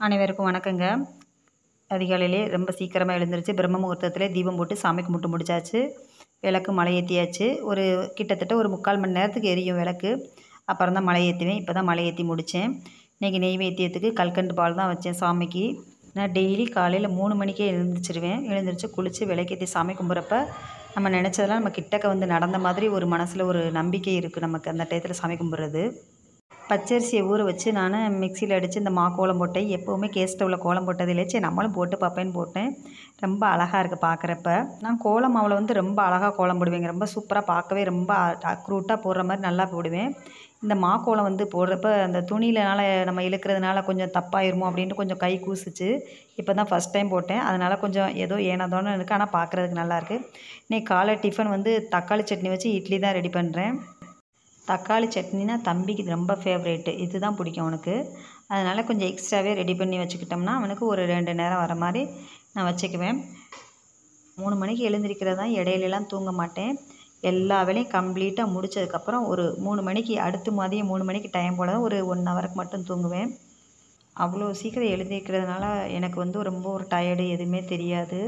அனைவருக்கும் வணக்கங்க. அதிகாலையிலே ரொம்ப சீக்கிரமாக எழுந்திருச்சு பிரம்ம முகூர்த்தத்திலே தீபம் போட்டு சாமி கும்பிட்டு முடிச்சாச்சு. விளக்கு மலை ஏற்றியாச்சு. கிட்டத்தட்ட ஒரு 3/4 மணி நேரத்துக்கு எரியும் விளக்கு. அப்புறம் தான் மலை ஏற்றுவேன். இப்போ தான் மலை ஏற்றி முடித்தேன். இன்றைக்கி நெய்வேத்தியத்துக்கு கல்கண்டு பால் தான் வச்சேன் சாமிக்கு. நான் டெய்லி காலையில் 3 மணிக்கே எழுந்திரிச்சிடுவேன். எழுந்திரிச்சு குளித்து விளக்கேற்றி சாமி கும்பிட்றப்ப நம்ம நினச்சதெல்லாம் நம்ம கிட்டக்க வந்து நடந்த மாதிரி ஒரு மனசில் ஒரு நம்பிக்கை இருக்குது நமக்கு அந்த டயத்தில் சாமி கும்பிட்றது. பச்சரிசியை ஊற வச்சு நான் மிக்சியில் அடித்து இந்த கோலம் போட்டேன். எப்போவுமே கேஸ் ஸ்டவ்வில் கோலம் போட்டதில்லை. சரி நம்மளும் போட்டு பார்ப்பேன்னு போட்டேன். ரொம்ப அழகாக இருக்குது பார்க்குறப்ப. நான் கோலம் மாவில் வந்து ரொம்ப அழகாக கோலம் போடுவேங்க. ரொம்ப சூப்பராக பார்க்கவே ரொம்ப அக்ரூட்டாக போடுற மாதிரி நல்லா போடுவேன். இந்த கோலம் வந்து போடுறப்ப அந்த துணியிலனால நம்ம இழுக்கிறதுனால கொஞ்சம் தப்பாயிருமோ அப்படின்ட்டு கொஞ்சம் கை கூசிச்சு. இப்போ தான் ஃபஸ்ட் டைம் போட்டேன். அதனால் கொஞ்சம் ஏதோ ஏனோதானோ இருக்குது. ஆனால் பார்க்குறதுக்கு நல்லாயிருக்கு. இன்றைக்கி காலை டிஃபன் வந்து தக்காளி சட்னி வச்சு இட்லி தான் ரெடி பண்ணுறேன். தக்காளி சட்னினா தம்பிக்கு ரொம்ப ஃபேவரேட்டு. இது தான் பிடிக்கும் அவனுக்கு. அதனால் கொஞ்சம் எக்ஸ்ட்ராவே ரெடி பண்ணி வச்சுக்கிட்டோம்னா அவனுக்கு ஒரு 2 நேரம் வர மாதிரி நான் வச்சுக்குவேன். 3 மணிக்கு எழுந்திரிக்கிறது தான். இடையிலலாம் தூங்க மாட்டேன். எல்லா வேலையும் கம்ப்ளீட்டாக முடித்ததுக்கப்புறம் ஒரு 3 மணிக்கு அடுத்து மதியம் 3 மணிக்கு டைம் போல் தான் ஒரு 1 ஹவருக்கு மட்டும் தூங்குவேன். அவ்வளோ சீக்கிரம் எழுந்திரிக்கிறதுனால எனக்கு வந்து ரொம்ப ஒரு டயர்டு எதுவுமே தெரியாது.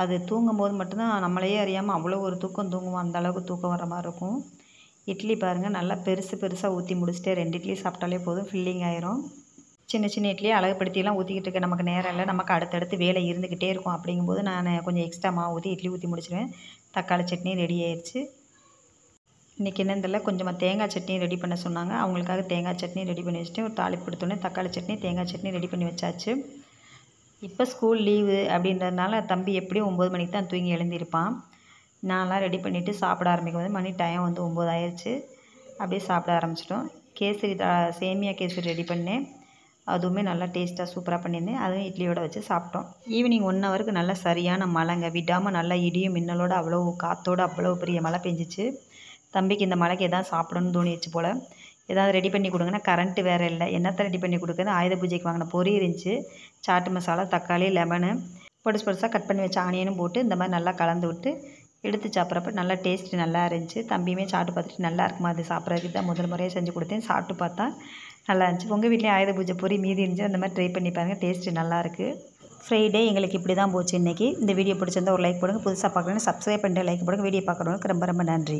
அது தூங்கும்போது மட்டும்தான் நம்மளையே அறியாமல் அவ்வளோ ஒரு தூக்கம் தூங்குவோம். அந்தளவுக்கு தூக்கம் வர மாதிரி இருக்கும். இட்லி பாருங்கள் நல்லா பெருசாக ஊற்றி முடிச்சுட்டு 2 இட்லி சாப்பிட்டாலே போதும், ஃபில்லிங் ஆயிரும். சின்ன சின்ன அழகுப்படுத்திலாம் ஊற்றிக்கிட்டு இருக்க நமக்கு நேரம் இல்லை. நமக்கு அடுத்தடுத்து வேலை இருந்துக்கிட்டே இருக்கும். அப்படிங்கும்போது நான் கொஞ்சம் எக்ஸ்ட்ரா மாவு ஊற்றி இட்லி ஊற்றி முடிச்சிடுவேன். தக்காளி சட்னி ரெடி ஆயிடுச்சு. இன்றைக்கி என்னன்னு தெரியல, கொஞ்சமாக தேங்காய் சட்னி ரெடி பண்ண சொன்னாங்க. அவங்களுக்காக தேங்காய் சட்னி ரெடி பண்ணி வச்சுட்டு ஒரு தாளிப்பு கொடுத்தோன்னே தக்காளி சட்னி தேங்காய் சட்னி ரெடி பண்ணி வச்சாச்சு. இப்போ ஸ்கூல் லீவு அப்படின்றதுனால தம்பி எப்படியும் 9 மணிக்கு தான் தூங்கி எழுந்திருப்பான். நான்லாம் ரெடி பண்ணிவிட்டு சாப்பிட ஆரம்பிக்கும் போது மணி டைம் வந்து 9 ஆயிடுச்சு. அப்படியே சாப்பிட ஆரம்பிச்சிட்டோம். சேமியா கேசரி ரெடி பண்ணேன். அதுவுமே நல்லா டேஸ்ட்டாக சூப்பராக பண்ணியிருந்தேன். அதுவும் இட்லியோடு வச்சு சாப்பிட்டோம். ஈவினிங் 1 ஹவருக்கு நல்லா சரியான மழைங்க. விடாமல் நல்லா இடியும் மின்னலோடு அவ்வளோ காற்றோடு அவ்வளோ பெரிய மழை பெஞ்சிச்சு. தம்பிக்கு இந்த மழைக்கு எதாவது சாப்பிடணும்னு தோணிடுச்சு போல். ஏதாவது ரெடி பண்ணி கொடுங்கன்னா கரண்ட்டு வேறு இல்லை. என்னத்தை ரெடி பண்ணி கொடுக்குறது? ஆயுத பூஜைக்கு வாங்கின பொரி இருந்துச்சு. சாட்டு மசாலா, தக்காளி, லெமனு, பொடிசாக கட் பண்ணி வச்ச ஆனியனும் போட்டு இந்த மாதிரி நல்லா கலந்து விட்டு எடுத்து சாப்பிட்றப்ப நல்லா டேஸ்ட்டு நல்லா இருந்துச்சு. தம்பியுமே சாப்பிட்டு பார்த்துட்டு நல்லா இருக்குமா அது சாப்பிட்றதுக்கு தான் முதல் முறையாக செஞ்சு கொடுத்தேன். சாப்பிட்டு பார்த்தா நல்லா இருந்துச்சு. உங்கள் வீட்லேயும் ஆயுத பூஜை பொரி மீதி இருந்துச்சு அந்த மாதிரி ட்ரை பண்ணி பாருங்கள். டேஸ்ட்டு நல்லாயிருக்கு. ஃப்ரைடே எங்களுக்கு இப்படி தான் போச்சு இன்றைக்கி. இந்த வீடியோ பிடிச்சிருந்தா ஒரு லைக் போடுங்க. புதுசாக பார்க்கணுன்னு சப்ஸ்கிரைப் பண்ணிட்டு லைக் போடுங்க. வீடியோ பார்க்குறவங்களுக்கு ரொம்ப ரொம்ப நன்றி.